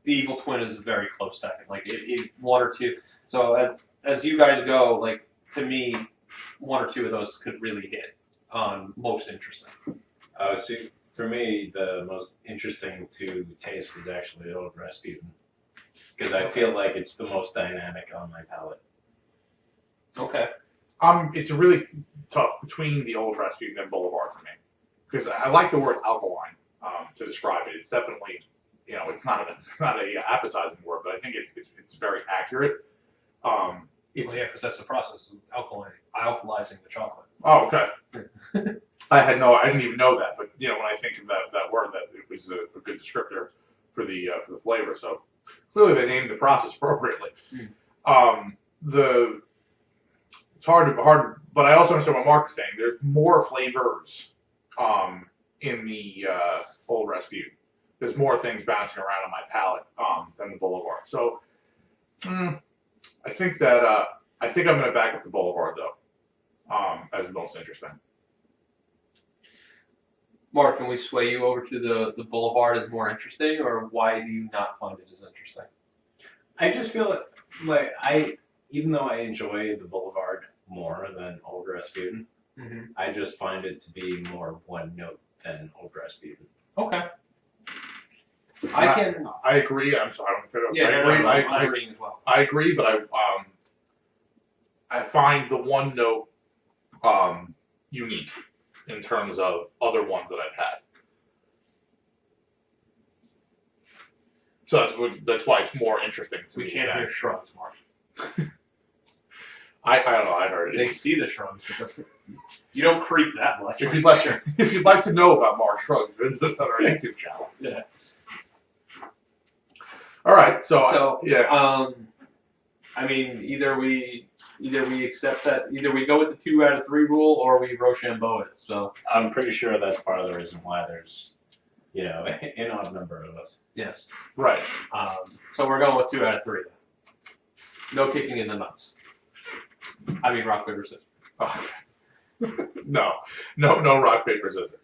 Evil Twin is a very close second. Like it 1 or 2. So as you guys go, like to me, 1 or 2 of those could really hit on most interesting. See, for me, the most interesting to taste is actually the old Rasputin, because I feel like it's the most dynamic on my palate. Okay. It's really tough between the old Rasputin and Boulevard for me, because I like the word alkaline to describe it. It's definitely, it's not a appetizing word, but I think it's very accurate. Yeah, because that's the process of alkalizing the chocolate. Oh, okay. I didn't even know that, but when I think of that word, that it was a good descriptor for the flavor. So clearly they named the process appropriately. It's hard, but I also understand what Mark is saying. There's more flavors in the old Rasputin. There's more things bouncing around on my palate than the Boulevard. So I think I'm going to back up the Boulevard though as the most interesting. Mark, can we sway you over to the Boulevard as more interesting, or why do you not find it as interesting? I just feel like even though I enjoy the Boulevard more than Old Rasputin, I just find it to be more one note than Old Rasputin. Okay. I agree. I'm sorry. Yeah, I agree. I'm agreeing as well. I agree, but I find the one note unique in terms of other ones that I've had. So that's why it's more interesting to me. We can't hear shrugs, Mark. I don't know. I heard They it. see the shrugs, but you don't creep that much. If you'd like to know about Mark Shrugs, visit us on our YouTube channel. Yeah. All right. So I mean, either we accept that, either we go with the 2 out of 3 rule, or we Rochambeau it. So I'm pretty sure that's part of the reason why there's, an odd number of us. yes. Right. So we're going with 2 out of 3. No kicking in the nuts. I mean, rock paper scissors. Oh. No, rock paper scissors.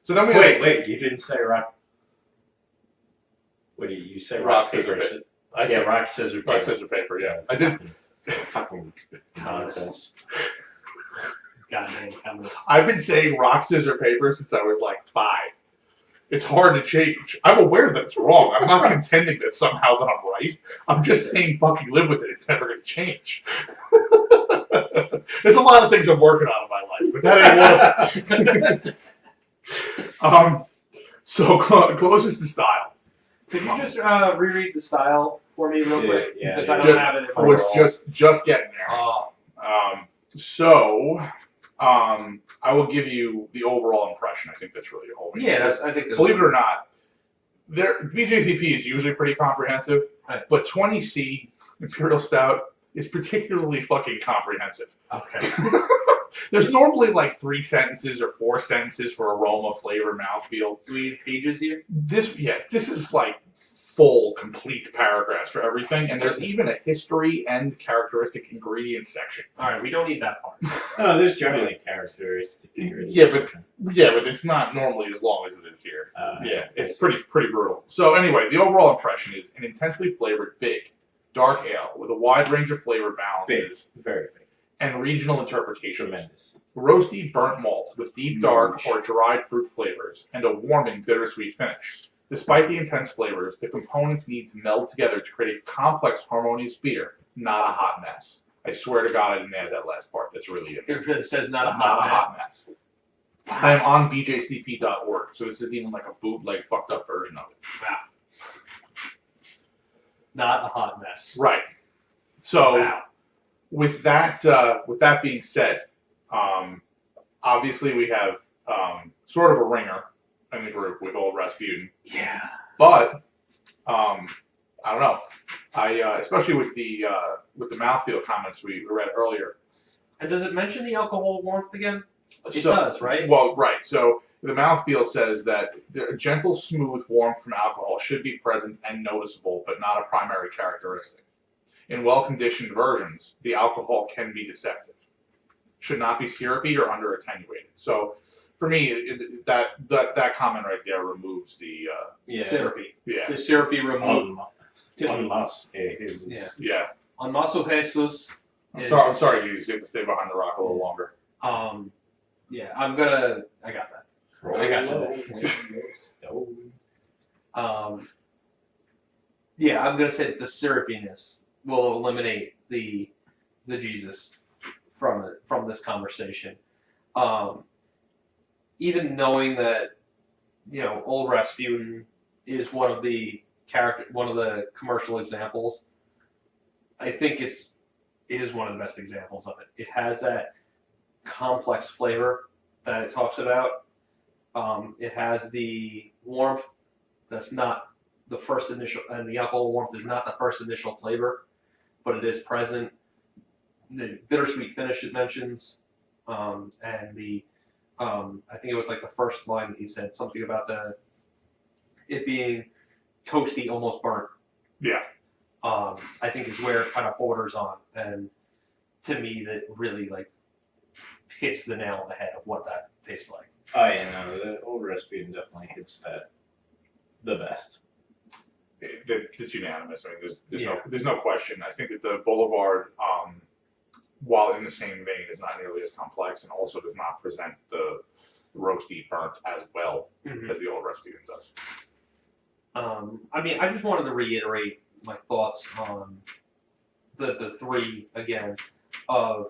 So then we Wait, you didn't say rock. What did you say? Rock, scissors. I said rock, scissors, paper. rock, scissors, paper. Yeah, I did. Fucking nonsense. Goddamn communist. I've been saying rock, scissors, paper since I was like 5. It's hard to change. I'm aware that it's wrong. I'm not contending that somehow that I'm right. I'm just saying fucking live with it. It's never going to change. There's a lot of things I'm working on in my life, but that ain't one of them. So closest to style. Could you just reread the style for me real quick? Yeah, Because I don't have it in I my was roll. just getting there. Oh, I will give you the overall impression. I think that's really your whole thing. yeah, I think. Believe it or not, BJCP is usually pretty comprehensive, Right. but 20C Imperial Stout is particularly fucking comprehensive. Okay. There's normally like 3 sentences or 4 sentences for aroma, flavor, mouthfeel. Do we need pages here? This is like full, complete paragraphs for everything, and there's even a history and characteristic ingredients section. All right, we don't need that part. No, there's generally characteristic. Yeah, but it's not normally as long as it is here. It's pretty brutal. So anyway, the overall impression is an intensely flavored, big, dark ale with a wide range of flavor balances Very big. and regional interpretations. Tremendous. Roasty burnt malt with deep dark or dried fruit flavors and a warming bittersweet finish. Despite the intense flavors, the components need to meld together to create a complex, harmonious beer, not a hot mess. I swear to God I didn't add that last part. That's really it. It says not a Not a hot hot mess. I am on bjcp.org, so this isn't even like a bootleg fucked up version of it. Wow. Not a hot mess. Right. So Wow. with that being said, obviously we have sort of a ringer in the group with Old Rasputin. Yeah. But I don't know. I especially with the mouthfeel comments we read earlier. And does it mention the alcohol warmth again? It So- does, right? Well, right. So the mouthfeel says that the gentle, smooth warmth from alcohol should be present and noticeable, but not a primary characteristic. In well-conditioned versions, the alcohol can be deceptive. Should not be syrupy or under attenuated. So for me, that comment right there removes the Syrupy. yeah. The syrupy removal. Unless it is. Yeah. On Maso Jesus. I'm sorry, Jesus. You have to stay behind the rock a little longer. Yeah, I got that. I got yeah, I'm gonna say that the syrupiness will eliminate the Jesus from this conversation. Even knowing that, Old Rasputin is one of the commercial examples, I think it is one of the best examples of it. It has that complex flavor that it talks about. It has the warmth that's not the first initial, and the alcohol warmth is not the first initial flavor, but it is present. The bittersweet finish it mentions, and the I think it was like the first line that he said something about it being toasty, almost burnt. Yeah. I think is where it kind of borders on, and to me that really like hits the nail on the head of what that tastes like. Oh yeah, no, the Old Rasputin definitely hits that the best. It's unanimous. I mean, Yeah. there's no question. I think that the Boulevard, while in the same vein, is not nearly as complex and also does not present the roasty burnt as well Mhm. as the Old Rasputin does. I mean, I just wanted to reiterate my thoughts on the three again. Of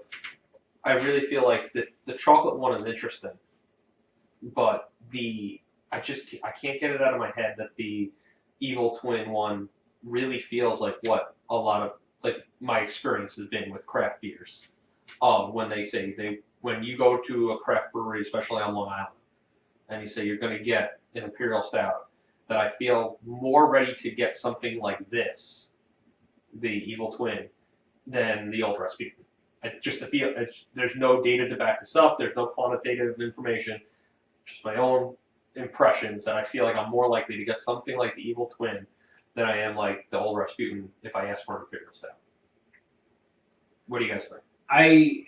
I really feel like the chocolate one is interesting, but I can't get it out of my head that the Evil Twin one really feels like what a lot of like my experience has been with craft beers. When they say when you go to a craft brewery, especially on Long Island, and you say you're going to get an Imperial Stout, that I feel more ready to get something like this, the Evil Twin, than the Old Rasputin. There's no data to back this up. There's no quantitative information. Just my own impressions, and I feel like I'm more likely to get something like the Evil Twin than I am like the Old Rasputin if I ask for an Imperial Stout. What do you guys think? I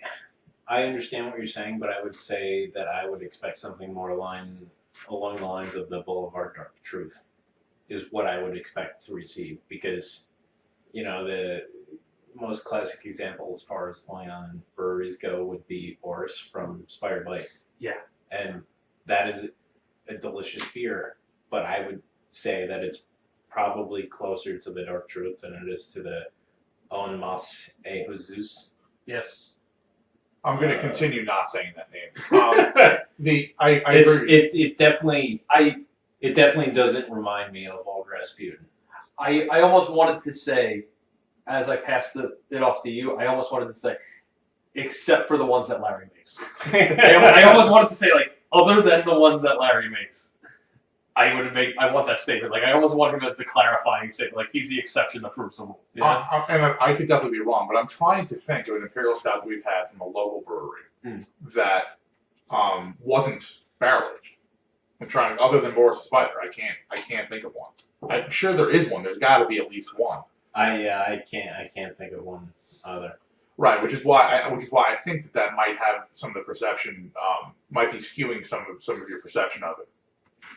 understand what you're saying, but I would say that I would expect something more along the lines of the Boulevard Dark Truth is what I would expect to receive, because the most classic example as far as Long Island breweries go would be Boris from Spired Bite. Yeah. And that is a delicious beer, but I would say that it's probably closer to the Dark Truth than it is to the On Mas e Jesus. Yes. I'm going to continue not saying that name. I agree. It definitely doesn't remind me of Old Rasputin. I almost wanted to say, as I passed it off to you, I almost wanted to say, except for the ones that Larry makes. I almost wanted to say, like, other than the ones that Larry makes, I want that statement. Like, I almost want him as the clarifying statement. Like, he's the exception that proves the rule. You know? And I could definitely be wrong, but I'm trying to think of an Imperial Stout that we've had from a local brewery that wasn't barrel aged. I'm trying, other than Boris the Spider, I can't think of one. I'm sure there is one. There's got to be at least one. I can't think of one either. Right, which is why I think that might have some of the perception, might be skewing some of your perception of it.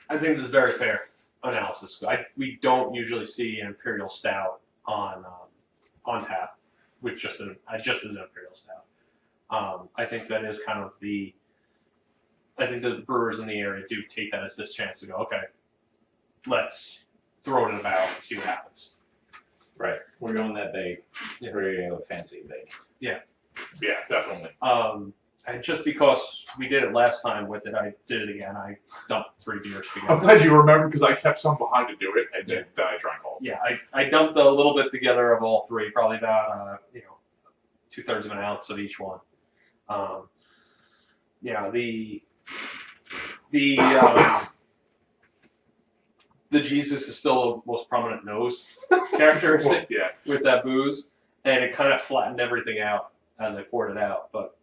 I think this is very fair analysis. We don't usually see an Imperial Stout on tap, with just as an Imperial Stout. I think that is kind of I think the brewers in the area do take that as this chance to go, okay, let's throw it in a barrel and see what happens. Right. We're going that big. Yeah. We're going to go fancy big. Yeah, definitely. And just because we did it last time with it, I did it again. I dumped 3 beers together. I'm glad you remember, because I kept some behind to do it, and then I drank all. Yeah, I dumped a little bit together of all 3, probably about 2/3 of an ounce of each one. The Jesus is still the most prominent nose characteristic with that booze, and it kind of flattened everything out as I poured it out, but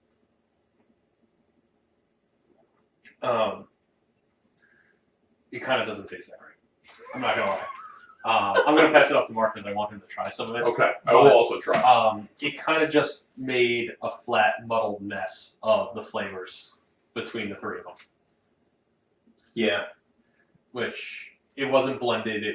it kind of doesn't taste that right. I'm not gonna lie. I'm gonna pass it off to Mark because I want him to try some of it. Okay, I will also try. It kind of just made a flat, muddled mess of the flavors between the 3 of them. Yeah. Which it wasn't blended.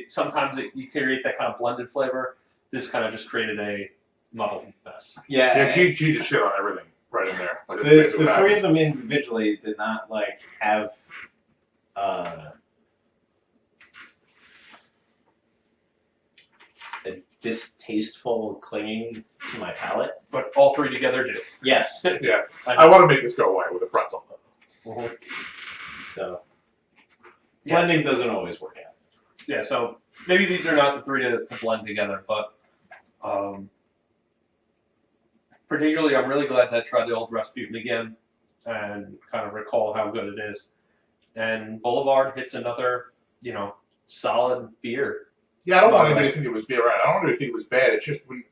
Sometimes you create that kind of blended flavor. This kind of just created a muddled mess. Yeah, she just shit on everything right in there. Like, the 3 of them individually did not have a distasteful clinging to my palate. But all 3 together did. Yes. Yeah, I want to make this go away with a pretzel. Mm-hmm. So blending doesn't always work out. Yeah, so maybe these are not the 3 to blend together, but particularly I'm really glad to try the Old Rasputin again and kind of recall how good it is. And Boulevard hits another, solid beer. Yeah, I don't want anybody to think it was beer. Right? I don't want anybody to think it was bad. It's just when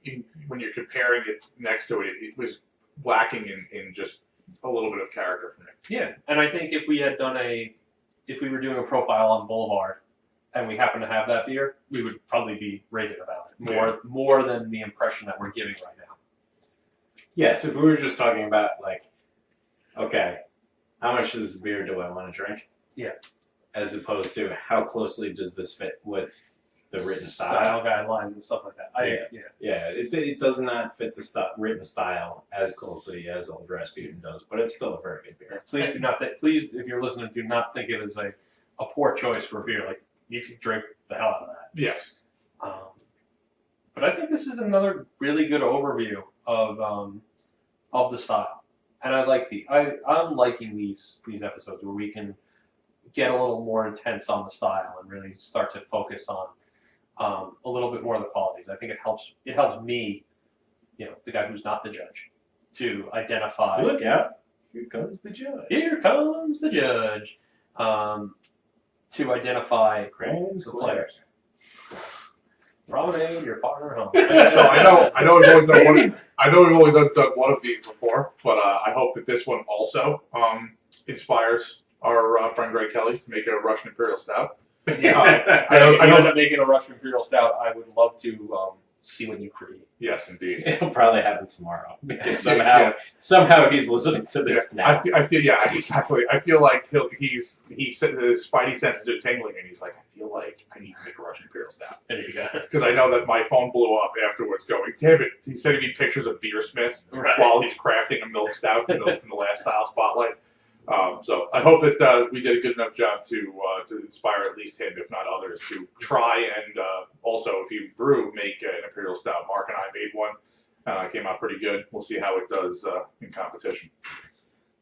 you're comparing it next to it, it was lacking in just a little bit of character for me. Yeah, and I think if we were doing a profile on Boulevard and we happen to have that beer, we would probably be raving about it more than the impression that we're giving right now. Yes, if we were just talking about okay, how much of this beer do I want to drink? Yeah. As opposed to how closely does this fit with the written style guidelines and stuff like that. It does not fit the written style as closely as Old Rasputin does, but it's still a very good beer. Please, if you're listening, do not think it is a poor choice for a beer. Like, you could drink the hell out of that. Yes. But I think this is another really good overview of the style, and I'm liking these episodes where we can get a little more intense on the style and really start to focus on a little bit more of the qualities. I think it helps me, the guy who's not the judge, to identify. Look out! Here comes the judge. Here comes the judge. To identify Grand the players. Promenade your partner home. So I know we've only done one of these before, but I hope that this one also inspires our friend Greg Kelly to make a Russian Imperial Stout. Yeah, I know- if you end up making a Russian Imperial Stout, I would love to see what you create. Yes, indeed. It'll probably happen tomorrow because Yeah. somehow he's listening to this now. I feel exactly. I feel like his spidey senses are tingling, and he's like, I feel like I need to make a Russian Imperial Stout. There you go. Because I know that my phone blew up afterwards going, damn it, he sent me pictures of Beersmith Right. while he's crafting a milk stout from the last style spotlight. So I hope that we did a good enough job to inspire at least him, if not others, to try and also, if you brew, make an Imperial Stout. Mark and I made one. Came out pretty good. We'll see how it does in competition.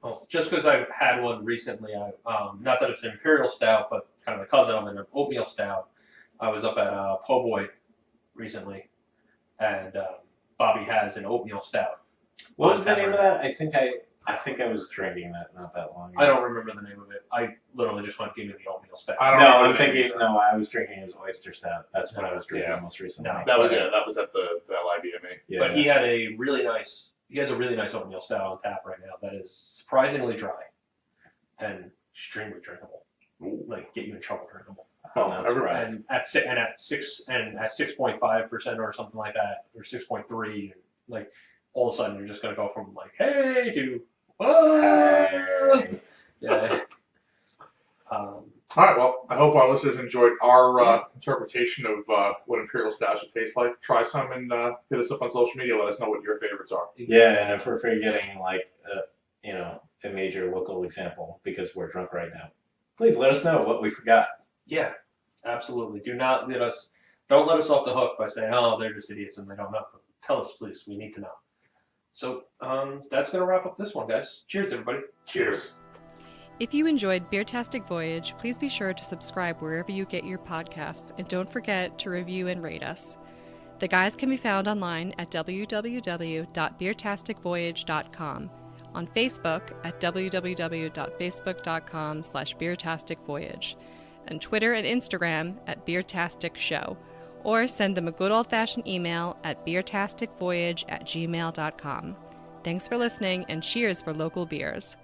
Well, just because I've had one recently, not that it's an Imperial Stout, but kind of the cousin of an oatmeal stout. I was up at Po' Boy recently, and Bobby has an oatmeal stout. What was the name of that? I think I was drinking that not that long ago. I don't remember the name of it. I literally just went, give me the oatmeal stout. I don't No, remember I'm the name thinking. either. No, I was drinking his oyster stout. That's what I was drinking Yeah. most recently. No. That was at the LIBMA. Yeah. But he has a really nice oatmeal stout on tap right now that is surprisingly dry and extremely drinkable. Like get you in trouble drinkable. I'm not surprised. And at 6.5% or something like that, or 6.3, like all of a sudden you're just gonna go from like hey to whoa. Hey. Yeah. All right, well, I hope our listeners enjoyed our interpretation of what Imperial Stout should taste like. Try some and hit us up on social media. Let us know what your favorites are. Yeah, and if we're forgetting like a major local example because we're drunk right now, please let us know what we forgot. Yeah, absolutely. Don't let us off the hook by saying, oh, they're just idiots and they don't know. Tell us, please. We need to know. So that's going to wrap up this one, guys. Cheers, everybody. Cheers. If you enjoyed Beertastic Voyage, please be sure to subscribe wherever you get your podcasts, and don't forget to review and rate us. The guys can be found online at www.beertasticvoyage.com, on Facebook at www.facebook.com/beertasticvoyage, and Twitter and Instagram at Beertastic Show, or send them a good old-fashioned email at beertasticvoyage@gmail.com. Thanks for listening, and cheers for local beers.